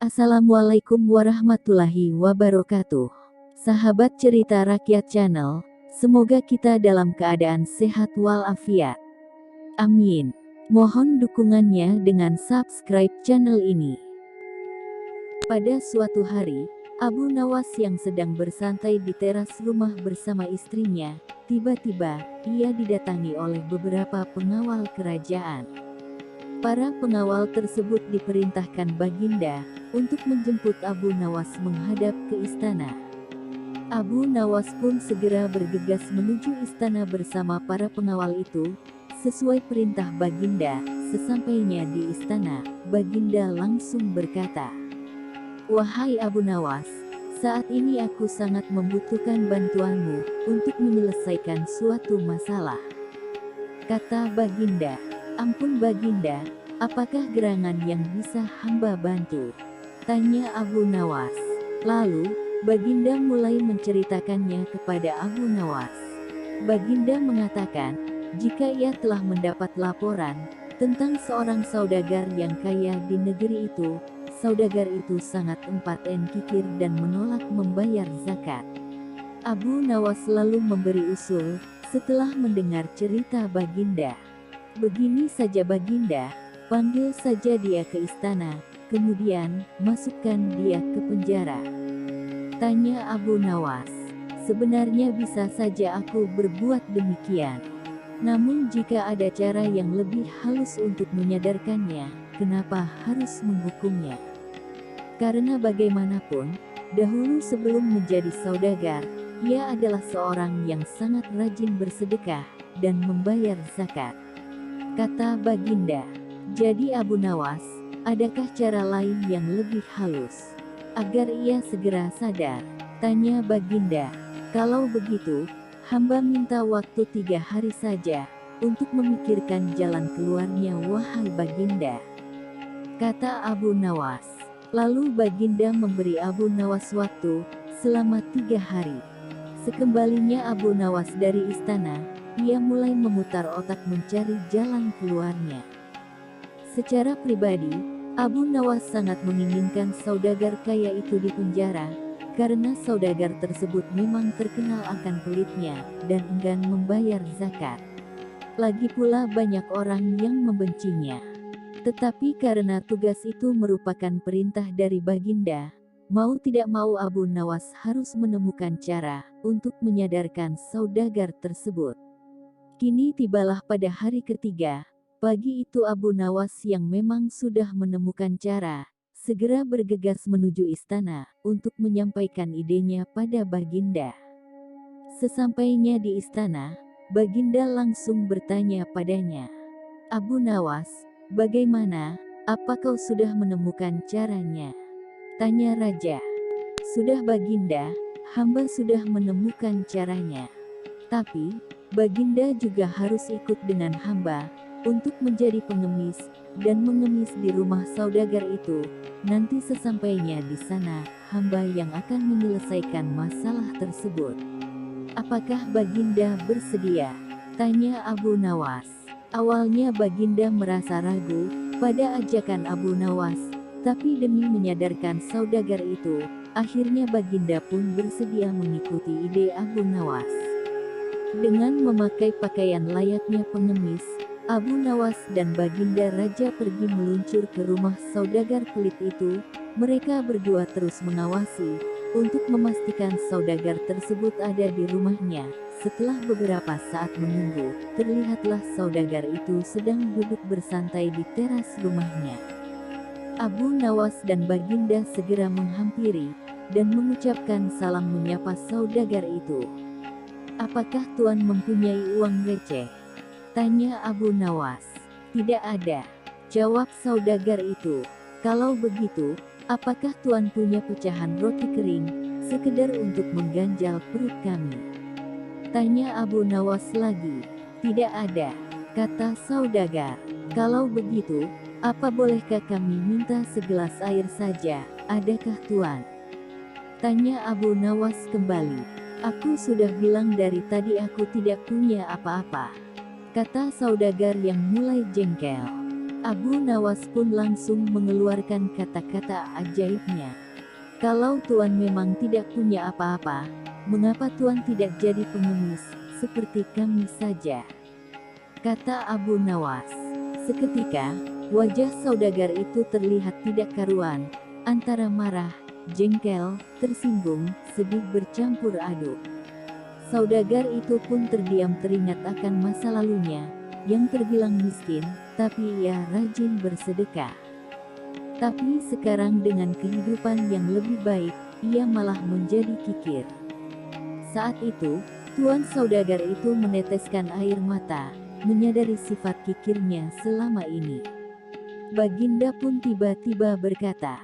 Assalamualaikum warahmatullahi wabarakatuh. Sahabat cerita rakyat channel, semoga kita dalam keadaan sehat walafiat. Amin. Mohon dukungannya dengan subscribe channel ini. Pada suatu hari, Abu Nawas yang sedang bersantai di teras rumah bersama istrinya, tiba-tiba ia didatangi oleh beberapa pengawal kerajaan. Para pengawal tersebut diperintahkan Baginda untuk menjemput Abu Nawas menghadap ke istana. Abu Nawas pun segera bergegas menuju istana bersama para pengawal itu. Sesuai perintah Baginda, sesampainya di istana, Baginda langsung berkata, "Wahai Abu Nawas, saat ini aku sangat membutuhkan bantuanmu untuk menyelesaikan suatu masalah." Kata Baginda, "Ampun Baginda, apakah gerangan yang bisa hamba bantu?" Tanya Abu Nawas. Lalu, Baginda mulai menceritakannya kepada Abu Nawas. Baginda mengatakan, jika ia telah mendapat laporan tentang seorang saudagar yang kaya di negeri itu, saudagar itu sangat empaten kikir dan menolak membayar zakat. Abu Nawas lalu memberi usul, setelah mendengar cerita Baginda. "Begini saja Baginda, panggil saja dia ke istana, kemudian masukkan dia ke penjara." Tanya Abu Nawas, "Sebenarnya bisa saja aku berbuat demikian. Namun jika ada cara yang lebih halus untuk menyadarkannya, kenapa harus menghukumnya? Karena bagaimanapun, dahulu sebelum menjadi saudagar, ia adalah seorang yang sangat rajin bersedekah dan membayar zakat." Kata Baginda. "Jadi Abu Nawas, adakah cara lain yang lebih halus agar ia segera sadar?" Tanya Baginda. "Kalau begitu, hamba minta waktu 3 hari saja untuk memikirkan jalan keluarnya wahai Baginda." Kata Abu Nawas. Lalu Baginda memberi Abu Nawas waktu selama 3 hari. Sekembalinya Abu Nawas dari istana, ia mulai memutar otak mencari jalan keluarnya. Secara pribadi, Abu Nawas sangat menginginkan saudagar kaya itu dipenjara, karena saudagar tersebut memang terkenal akan pelitnya dan enggan membayar zakat. Lagi pula banyak orang yang membencinya. Tetapi karena tugas itu merupakan perintah dari Baginda, mau tidak mau Abu Nawas harus menemukan cara untuk menyadarkan saudagar tersebut. Kini tibalah pada hari ketiga. Pagi itu Abu Nawas yang memang sudah menemukan cara, segera bergegas menuju istana untuk menyampaikan idenya pada Baginda. Sesampainya di istana, Baginda langsung bertanya padanya, "Abu Nawas, bagaimana? Apa kau sudah menemukan caranya?" Tanya raja. "Sudah Baginda, hamba sudah menemukan caranya. Tapi, Baginda juga harus ikut dengan hamba untuk menjadi pengemis dan mengemis di rumah saudagar itu. Nanti sesampainya di sana, hamba yang akan menyelesaikan masalah tersebut. Apakah Baginda bersedia?" Tanya Abu Nawas. Awalnya Baginda merasa ragu pada ajakan Abu Nawas, tapi demi menyadarkan saudagar itu, akhirnya Baginda pun bersedia mengikuti ide Abu Nawas. Dengan memakai pakaian layaknya pengemis, Abu Nawas dan Baginda Raja pergi meluncur ke rumah saudagar pelit itu. Mereka berdua terus mengawasi untuk memastikan saudagar tersebut ada di rumahnya. Setelah beberapa saat menunggu, terlihatlah saudagar itu sedang duduk bersantai di teras rumahnya. Abu Nawas dan Baginda segera menghampiri dan mengucapkan salam menyapa saudagar itu. "Apakah Tuan mempunyai uang receh?" Tanya Abu Nawas. "Tidak ada," jawab saudagar itu. "Kalau begitu, apakah Tuan punya pecahan roti kering, sekedar untuk mengganjal perut kami?" Tanya Abu Nawas lagi. "Tidak ada," kata saudagar. "Kalau begitu, apa bolehkah kami minta segelas air saja, adakah Tuan?" Tanya Abu Nawas kembali. "Aku sudah bilang dari tadi aku tidak punya apa-apa," kata saudagar yang mulai jengkel. Abu Nawas pun langsung mengeluarkan kata-kata ajaibnya. Kalau Tuan memang tidak punya apa-apa, mengapa Tuan tidak jadi pengemis, seperti kami saja? Kata Abu Nawas. Seketika, wajah saudagar itu terlihat tidak karuan, antara marah, jengkel, tersinggung, sedih bercampur aduk. Saudagar itu pun terdiam teringat akan masa lalunya, yang terbilang miskin, tapi ia rajin bersedekah. Tapi sekarang dengan kehidupan yang lebih baik, ia malah menjadi kikir. Saat itu, Tuan saudagar itu meneteskan air mata, menyadari sifat kikirnya selama ini. Baginda pun tiba-tiba berkata,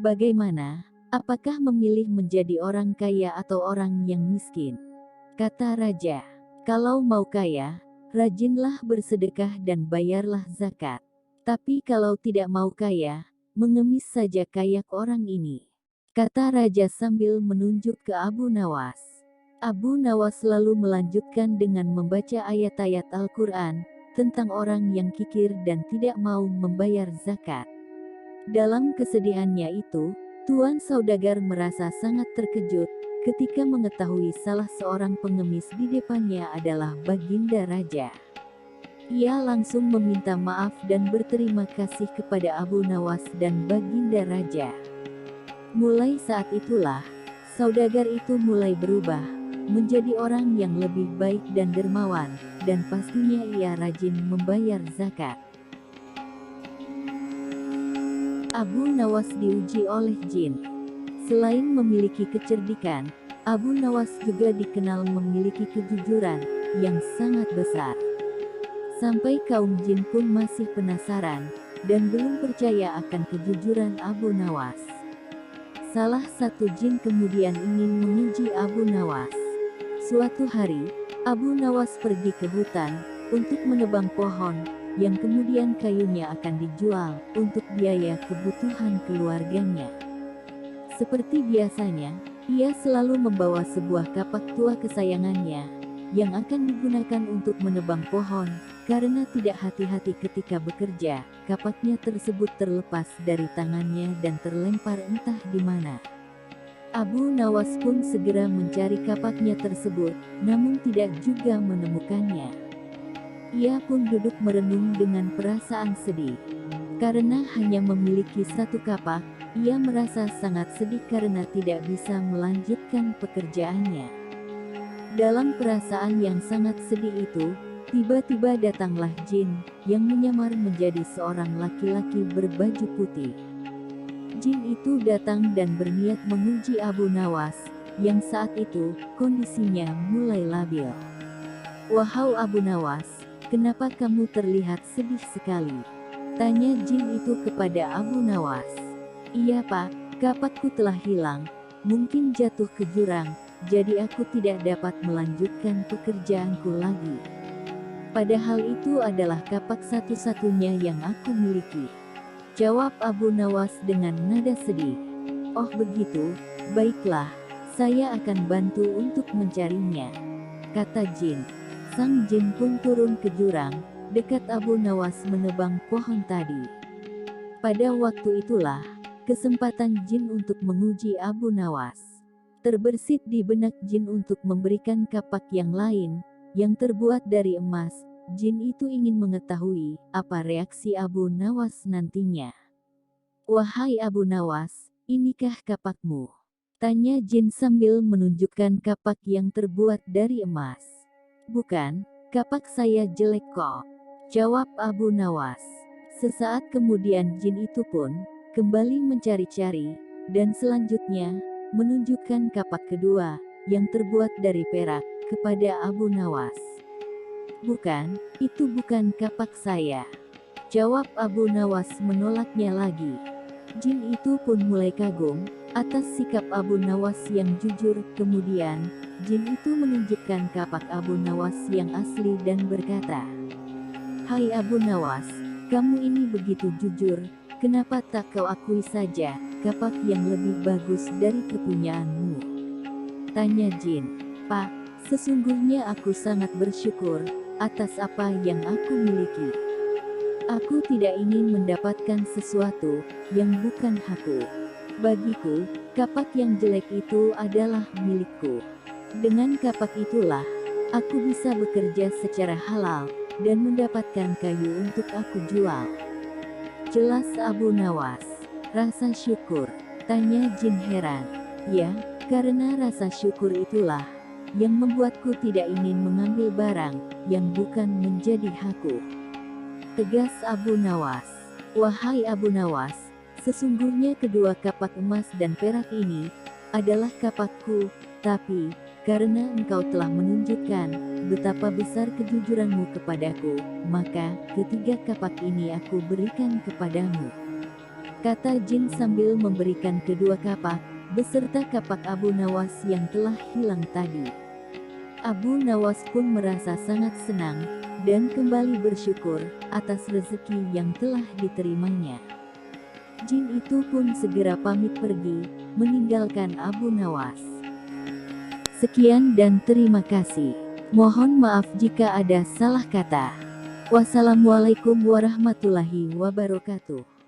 "Bagaimana? Apakah memilih menjadi orang kaya atau orang yang miskin?" Kata raja, "Kalau mau kaya, rajinlah bersedekah dan bayarlah zakat. Tapi kalau tidak mau kaya, mengemis saja kayak orang ini." Kata raja sambil menunjuk ke Abu Nawas. Abu Nawas lalu melanjutkan dengan membaca ayat-ayat Al-Quran tentang orang yang kikir dan tidak mau membayar zakat. Dalam kesedihannya itu, Tuan saudagar merasa sangat terkejut ketika mengetahui salah seorang pengemis di depannya adalah Baginda Raja. Ia langsung meminta maaf dan berterima kasih kepada Abu Nawas dan Baginda Raja. Mulai saat itulah, saudagar itu mulai berubah, menjadi orang yang lebih baik dan dermawan, dan pastinya ia rajin membayar zakat. Abu Nawas diuji oleh jin. Selain memiliki kecerdikan, Abu Nawas juga dikenal memiliki kejujuran yang sangat besar. Sampai kaum jin pun masih penasaran dan belum percaya akan kejujuran Abu Nawas. Salah satu jin kemudian ingin menguji Abu Nawas. Suatu hari, Abu Nawas pergi ke hutan untuk menebang pohon, yang kemudian kayunya akan dijual untuk biaya kebutuhan keluarganya. Seperti biasanya, ia selalu membawa sebuah kapak tua kesayangannya, yang akan digunakan untuk menebang pohon. Karena tidak hati-hati ketika bekerja, kapaknya tersebut terlepas dari tangannya dan terlempar entah di mana. Abu Nawas pun segera mencari kapaknya tersebut, namun tidak juga menemukannya. Ia pun duduk merenung dengan perasaan sedih. Karena hanya memiliki satu kapak, ia merasa sangat sedih karena tidak bisa melanjutkan pekerjaannya. Dalam perasaan yang sangat sedih itu, tiba-tiba datanglah jin, yang menyamar menjadi seorang laki-laki berbaju putih. Jin itu datang dan berniat menguji Abu Nawas, yang saat itu, kondisinya mulai labil. "Wahai Abu Nawas, kenapa kamu terlihat sedih sekali?" tanya jin itu kepada Abu Nawas. "Iya Pak, kapakku telah hilang, mungkin jatuh ke jurang, jadi aku tidak dapat melanjutkan pekerjaanku lagi. Padahal itu adalah kapak satu-satunya yang aku miliki," jawab Abu Nawas dengan nada sedih. "Oh begitu, baiklah, saya akan bantu untuk mencarinya," kata jin. Sang jin pun turun ke jurang, dekat Abu Nawas menebang pohon tadi. Pada waktu itulah, kesempatan jin untuk menguji Abu Nawas. Terbersit di benak jin untuk memberikan kapak yang lain, yang terbuat dari emas. Jin itu ingin mengetahui apa reaksi Abu Nawas nantinya. "Wahai Abu Nawas, inikah kapakmu?" tanya jin sambil menunjukkan kapak yang terbuat dari emas. "Bukan, kapak saya jelek kok," jawab Abu Nawas. Sesaat kemudian jin itu pun kembali mencari-cari, dan selanjutnya menunjukkan kapak kedua, yang terbuat dari perak, kepada Abu Nawas. "Bukan, itu bukan kapak saya," jawab Abu Nawas menolaknya lagi. Jin itu pun mulai kagum atas sikap Abu Nawas yang jujur. Kemudian, jin itu menunjukkan kapak Abu Nawas yang asli dan berkata, "Hai Abu Nawas, kamu ini begitu jujur, kenapa tak kau akui saja kapak yang lebih bagus dari kepunyaanmu?" tanya jin. "Pak, sesungguhnya aku sangat bersyukur atas apa yang aku miliki. Aku tidak ingin mendapatkan sesuatu yang bukan hakku. Bagiku, kapak yang jelek itu adalah milikku. Dengan kapak itulah, aku bisa bekerja secara halal dan mendapatkan kayu untuk aku jual. Jelas Abu Nawas. Rasa syukur, tanya Jin heran. Ya, karena rasa syukur itulah yang membuatku tidak ingin mengambil barang yang bukan menjadi hakku. Tegas Abu Nawas. Wahai Abu Nawas, sesungguhnya kedua kapak emas dan perak ini adalah kapakku, tapi karena engkau telah menunjukkan betapa besar kejujuranmu kepadaku, maka ketiga kapak ini aku berikan kepadamu. Kata Jin sambil memberikan kedua kapak, beserta kapak Abu Nawas yang telah hilang tadi. Abu Nawas pun merasa sangat senang, dan kembali bersyukur atas rezeki yang telah diterimanya. Jin itu pun segera pamit pergi, meninggalkan Abu Nawas. Sekian dan terima kasih. Mohon maaf jika ada salah kata. Wassalamualaikum warahmatullahi wabarakatuh.